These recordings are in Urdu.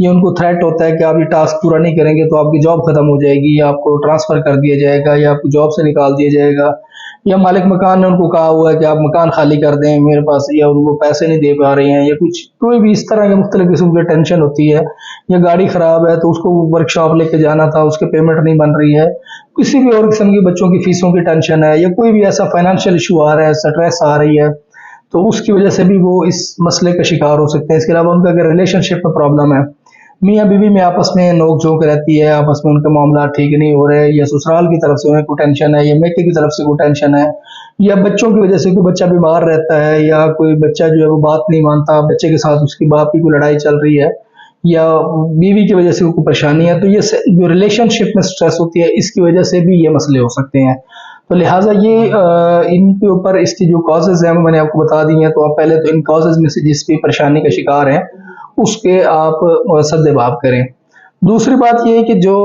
یہ ان کو تھریٹ ہوتا ہے کہ آپ یہ ٹاسک پورا نہیں کریں گے تو آپ کی جاب ختم ہو جائے گی، یا آپ کو ٹرانسفر کر دیا جائے گا، یا آپ کو جاب سے نکال دیا جائے گا، یا مالک مکان نے ان کو کہا ہوا ہے کہ آپ مکان خالی کر دیں میرے پاس، یا ان کو پیسے نہیں دے پا رہے ہیں، یا کچھ کوئی بھی اس طرح کے مختلف قسم کی ٹینشن ہوتی ہے، یا گاڑی خراب ہے تو اس کو ورک شاپ لے کے جانا تھا، اس کے پیمنٹ نہیں بن رہی ہے، کسی بھی اور قسم کی بچوں کی فیسوں کی ٹینشن ہے، یا کوئی بھی ایسا فائنینشیل ایشو آ رہا ہے، سٹریس آ رہی ہے، تو اس کی وجہ سے بھی وہ اس مسئلے کا شکار ہو سکتے ہیں۔ اس کے علاوہ ان کا اگر ریلیشن شپ میں پرابلم ہے، میاں بیوی میں آپس میں نوک جھوک رہتی ہے، آپس میں ان کے معاملات ٹھیک نہیں ہو رہے، یا سسرال کی طرف سے انہیں کوئی ٹینشن ہے، یا میکے کی طرف سے کوئی ٹینشن ہے، یا بچوں کی وجہ سے کوئی بچہ بیمار رہتا ہے، یا کوئی بچہ جو ہے وہ بات نہیں مانتا، بچے کے ساتھ اس کی باپ کی کوئی لڑائی چل رہی ہے، یا بیوی کی وجہ سے کوئی پریشانی ہے، تو یہ جو ریلیشن شپ میں سٹریس ہوتی ہے اس کی وجہ سے بھی یہ مسئلے ہو سکتے ہیں۔ تو لہٰذا یہ ان کے اوپر اس کی جو کازز ہیں وہ میں نے آپ کو بتا دی ہیں، تو آپ پہلے تو ان کازز میں سے جس بھی پریشانی کا شکار ہیں اس کے آپ سد باب کریں۔ دوسری بات یہ ہے کہ جو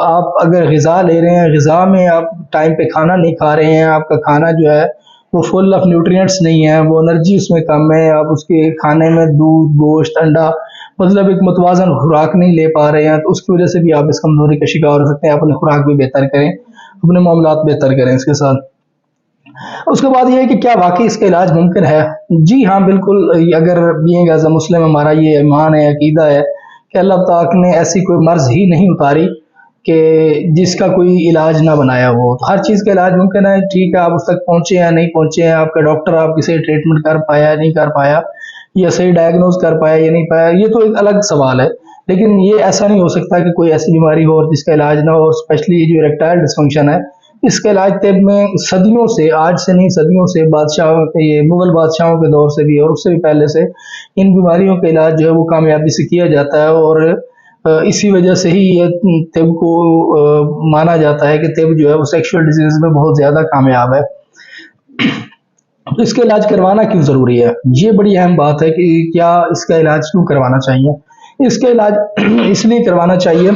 آپ اگر غذا لے رہے ہیں، غذا میں آپ ٹائم پہ کھانا نہیں کھا رہے ہیں، آپ کا کھانا جو ہے وہ فل آف نیوٹرینٹس نہیں ہے، وہ انرجی اس میں کم ہے، آپ اس کے کھانے میں دودھ، گوشت، انڈا مطلب ایک متوازن خوراک نہیں لے پا رہے ہیں، تو اس کی وجہ سے بھی آپ اس کمزوری کا شکار ہو سکتے ہیں۔ اپنے خوراک بھی بہتر کریں، اپنے معاملات بہتر کریں اس کے ساتھ۔ اس کے بعد یہ ہے کہ کیا واقعی اس کا علاج ممکن ہے؟ جی ہاں بالکل، اگر بینگ ایز اے مسلم ہمارا یہ ایمان ہے، عقیدہ ہے کہ اللہ تعالیٰ نے ایسی کوئی مرض ہی نہیں اتاری کہ جس کا کوئی علاج نہ بنایا ہو، تو ہر چیز کا علاج ممکن ہے۔ ٹھیک ہے، آپ اس تک پہنچے ہیں نہیں پہنچے ہیں، آپ کا ڈاکٹر آپ کی صحیح ٹریٹمنٹ کر پایا نہیں کر پایا، یا صحیح ڈائگنوز کر پایا یا نہیں پایا، یہ تو ایک الگ سوال ہے، لیکن یہ ایسا نہیں ہو سکتا کہ کوئی ایسی بیماری ہو اور جس کا علاج نہ ہو۔ اسپیشلی یہ جو اریکٹائل ڈسفنکشن ہے، اس کا علاج طب میں صدیوں سے، آج سے نہیں صدیوں سے، بادشاہوں کے، یہ مغل بادشاہوں کے دور سے بھی اور اس سے بھی پہلے سے ان بیماریوں کا علاج جو ہے وہ کامیابی سے کیا جاتا ہے، اور اسی وجہ سے ہی یہ طب کو مانا جاتا ہے کہ طب جو ہے وہ سیکشول ڈیزیز میں بہت زیادہ کامیاب ہے۔ تو اس کا علاج کروانا کیوں ضروری ہے؟ یہ بڑی اہم بات ہے کہ کیا اس کا علاج کیوں کروانا چاہیے؟ اس کا علاج اس لیے کروانا چاہیے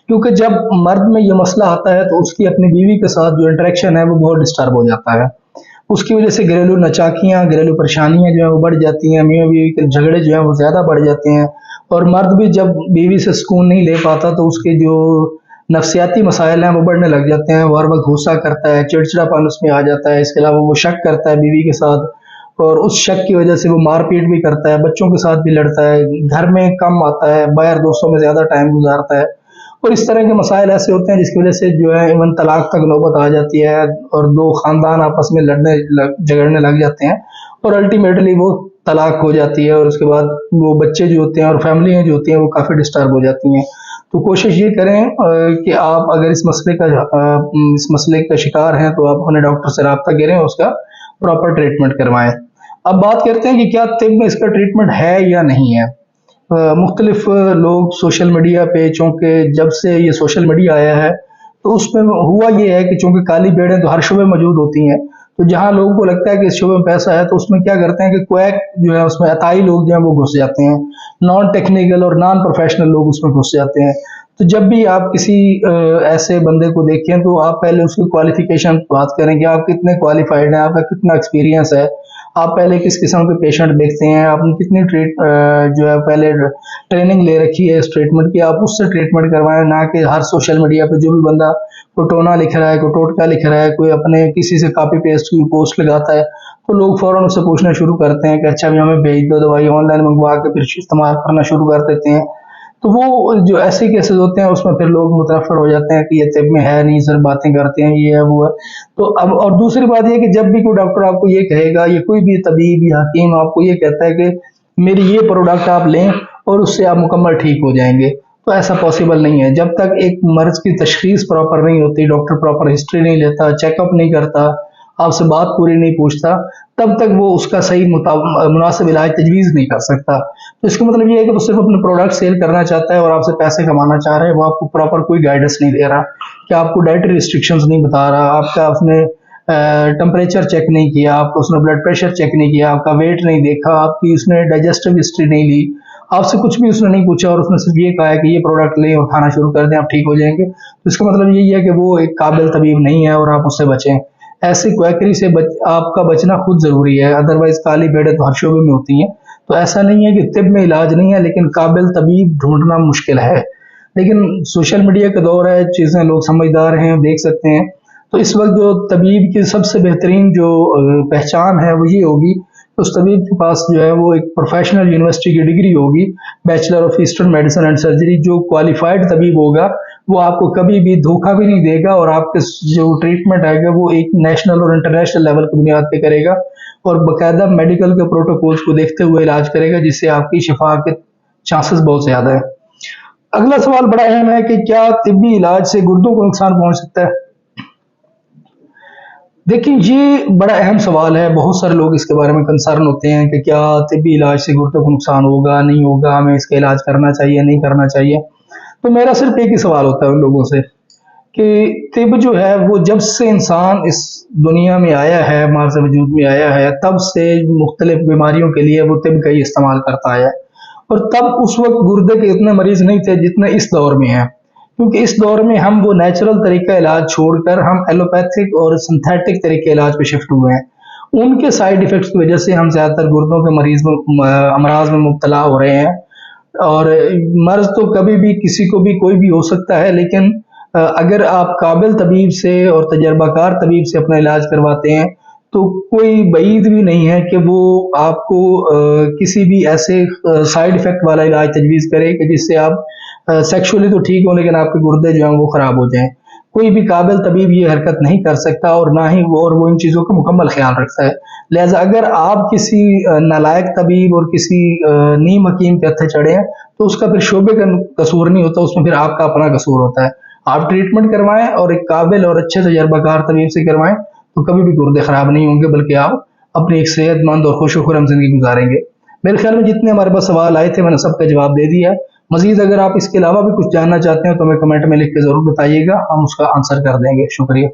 کیونکہ جب مرد میں یہ مسئلہ آتا ہے تو اس کی اپنی بیوی کے ساتھ جو انٹریکشن ہے وہ بہت ڈسٹرب ہو جاتا ہے، اس کی وجہ سے گھریلو نچاکیاں، گھریلو پریشانیاں جو ہیں وہ بڑھ جاتی ہیں، میاں بیوی کے جھگڑے جو ہیں وہ زیادہ بڑھ جاتے ہیں، اور مرد بھی جب بیوی سے سکون نہیں لے پاتا تو اس کے جو نفسیاتی مسائل ہیں وہ بڑھنے لگ جاتے ہیں، وہ ہر وقت غصہ کرتا ہے، چڑچڑا پن اس میں آ جاتا ہے، اس کے علاوہ وہ شک کرتا ہے بیوی کے ساتھ، اور اس شک کی وجہ سے وہ مار پیٹ بھی کرتا ہے، بچوں کے ساتھ بھی لڑتا ہے، گھر میں کم آتا ہے، باہر دوستوں میں زیادہ ٹائم گزارتا ہے، اور اس طرح کے مسائل ایسے ہوتے ہیں جس کی وجہ سے جو ہے ایون طلاق تک نوبت آ جاتی ہے، اور دو خاندان آپس میں جھگڑنے لگ جاتے ہیں، اور الٹیمیٹلی وہ طلاق ہو جاتی ہے، اور اس کے بعد وہ بچے جو ہوتے ہیں اور فیملیاں جو ہوتی ہیں وہ کافی ڈسٹرب ہو جاتی ہیں۔ تو کوشش یہ کریں کہ آپ اگر اس مسئلے کا شکار ہیں تو آپ اپنے ڈاکٹر سے رابطہ کریں اور اس کا پراپر ٹریٹمنٹ کروائیں۔ اب بات کرتے ہیں کہ کیا طب میں اس کا ٹریٹمنٹ ہے یا نہیں ہے۔ مختلف لوگ سوشل میڈیا پہ، چونکہ جب سے یہ سوشل میڈیا آیا ہے تو اس میں ہوا یہ ہے کہ چونکہ کالی بیڑیں تو ہر شعبے موجود ہوتی ہیں، تو جہاں لوگوں کو لگتا ہے کہ اس شعبے میں پیسہ ہے تو اس میں کیا کرتے ہیں کہ کویک جو ہے اس میں عطائی لوگ جو ہیں وہ گھس جاتے ہیں، نان ٹیکنیکل اور نان پروفیشنل لوگ اس میں گھس جاتے ہیں۔ تو جب بھی آپ کسی ایسے بندے کو دیکھیں تو آپ پہلے اس کی کوالیفیکیشن بات کریں کہ آپ کتنے کوالیفائڈ ہیں، آپ کا کتنا ایکسپیرینس ہے، آپ پہلے کس قسم کے پیشنٹ دیکھتے ہیں، آپ نے کتنی جو ہے پہلے ٹریننگ لے رکھی ہے اس ٹریٹمنٹ کی، آپ اس سے ٹریٹمنٹ کروائیں، نہ کہ ہر سوشل میڈیا پہ جو بھی بندہ کوئی ٹونا لکھ رہا ہے، کوئی ٹوٹکا لکھ رہا ہے، کوئی اپنے کسی سے کاپی پیسٹ کی پوسٹ لگاتا ہے تو لوگ فوراً اس سے پوچھنا شروع کرتے ہیں کہ اچھا بھی ہمیں بھیج دو دوائی، آن لائن منگوا کے پھر استعمال کرنا شروع کر دیتے ہیں۔ تو وہ جو ایسے کیسز ہوتے ہیں اس میں پھر لوگ متنفر ہو جاتے ہیں کہ یہ طب میں ہے نہیں، صرف باتیں کرتے ہیں، یہ ہے وہ ہے۔ تو اب اور دوسری بات یہ کہ جب بھی کوئی ڈاکٹر آپ کو یہ کہے گا، یا کوئی بھی طبیب یا حکیم آپ کو یہ کہتا ہے کہ میری یہ پروڈکٹ آپ لیں اور اس سے آپ مکمل ٹھیک ہو جائیں گے، تو ایسا پاسبل نہیں ہے۔ جب تک ایک مرض کی تشخیص پراپر نہیں ہوتی، ڈاکٹر پراپر ہسٹری نہیں لیتا، چیک اپ نہیں کرتا، آپ سے بات پوری نہیں پوچھتا، تب تک وہ اس کا صحیح مناسب علاج تجویز نہیں کر سکتا۔ تو اس کا مطلب یہ ہے کہ وہ صرف اپنے پروڈکٹ سیل کرنا چاہتا ہے اور آپ سے پیسے کمانا چاہ رہا ہے، وہ آپ کو پراپر کوئی گائیڈنس نہیں دے رہا، کہ آپ کو ڈائٹری ریسٹرکشنز نہیں بتا رہا، آپ کا اس نے ٹمپریچر چیک نہیں کیا، آپ کو اس نے بلڈ پریشر چیک نہیں کیا، آپ کا ویٹ نہیں دیکھا، آپ کی اس نے ڈائجسٹو ہسٹری نہیں لی، آپ سے کچھ بھی اس نے نہیں پوچھا، اور اس نے صرف یہ کہا ہے کہ یہ پروڈکٹ لیں اور کھانا شروع کر دیں، آپ ٹھیک ہو جائیں گے۔ تو اس کا مطلب یہی ہے کہ وہ ایک قابل طبیب نہیں ہے اور آپ اس سے بچیں۔ ایسی کویکری سے آپ کا بچنا خود ضروری ہے، ادروائز کالی بیڑیں تو ہر شعبے میں ہوتی ہیں۔ تو ایسا نہیں ہے کہ طب میں علاج نہیں ہے، لیکن قابل طبیب ڈھونڈنا مشکل ہے۔ لیکن سوشل میڈیا کا دور ہے، چیزیں لوگ سمجھدار ہیں، دیکھ سکتے ہیں۔ تو اس وقت جو طبیب کی سب سے بہترین جو پہچان ہے وہ یہ ہوگی کہ اس طبیب کے پاس جو ہے وہ ایک پروفیشنل یونیورسٹی کی ڈگری ہوگی، bachelor of eastern medicine and surgery. جو کوالیفائڈ طبیب ہوگا وہ آپ کو کبھی بھی دھوکہ بھی نہیں دے گا، اور آپ کے جو ٹریٹمنٹ آئے گا وہ ایک نیشنل اور انٹرنیشنل لیول کی بنیاد پہ کرے گا، اور باقاعدہ میڈیکل کے پروٹوکولز کو دیکھتے ہوئے علاج کرے گا، جس سے آپ کی شفا کے چانسز بہت زیادہ ہیں۔ اگلا سوال بڑا اہم ہے کہ کیا طبی علاج سے گردوں کو نقصان پہنچ سکتا ہے؟ دیکھیں، یہ بڑا اہم سوال ہے، بہت سارے لوگ اس کے بارے میں کنسرن ہوتے ہیں کہ کیا طبی علاج سے گردوں کو نقصان ہوگا، نہیں ہوگا، ہمیں اس کا علاج کرنا چاہیے، نہیں کرنا چاہیے۔ تو میرا صرف ایک ہی سوال ہوتا ہے ان لوگوں سے کہ طب جو ہے وہ جب سے انسان اس دنیا میں آیا ہے، مارز وجود میں آیا ہے، تب سے مختلف بیماریوں کے لیے وہ طب کا ہی استعمال کرتا آیا ہے، اور تب اس وقت گردے کے اتنے مریض نہیں تھے جتنے اس دور میں ہیں، کیونکہ اس دور میں ہم وہ نیچرل طریقہ علاج چھوڑ کر ہم ایلوپیتھک اور سنتھیٹک طریقے علاج پہ شفٹ ہوئے ہیں۔ ان کے سائیڈ ایفیکٹس کی وجہ سے ہم زیادہ تر گردوں کے مریض میں امراض میں مبتلا ہو رہے ہیں۔ اور مرض تو کبھی بھی کسی کو بھی کوئی بھی ہو سکتا ہے، لیکن اگر آپ قابل طبیب سے اور تجربہ کار طبیب سے اپنا علاج کرواتے ہیں تو کوئی بعید بھی نہیں ہے کہ وہ آپ کو کسی بھی ایسے سائیڈ افیکٹ والا علاج تجویز کرے کہ جس سے آپ سیکشولی تو ٹھیک ہوں لیکن آپ کے گردے جو ہیں وہ خراب ہو جائیں۔ کوئی بھی قابل طبیب یہ حرکت نہیں کر سکتا، اور نہ ہی وہ ان چیزوں کا مکمل خیال رکھتا ہے۔ لہٰذا اگر آپ کسی نالائق طبیب اور کسی نیم حکیم کے ہتھے چڑھے ہیں تو اس کا پھر شعبے کا قصور نہیں ہوتا، اس میں پھر آپ کا اپنا قصور ہوتا ہے۔ آپ ٹریٹمنٹ کروائیں اور ایک قابل اور اچھے تجربہ کار طبیب سے کروائیں تو کبھی بھی گردے خراب نہیں ہوں گے، بلکہ آپ اپنی ایک صحت مند اور خوش و خرم زندگی گزاریں گے۔ میرے خیال میں جتنے ہمارے پاس سوال آئے تھے میں نے سب کا جواب دے دیا ہے۔ مزید اگر آپ اس کے علاوہ بھی کچھ جاننا چاہتے ہیں تو ہمیں کمنٹ میں لکھ کے ضرور بتائیے گا، ہم اس کا آنسر کر دیں گے۔ شکریہ۔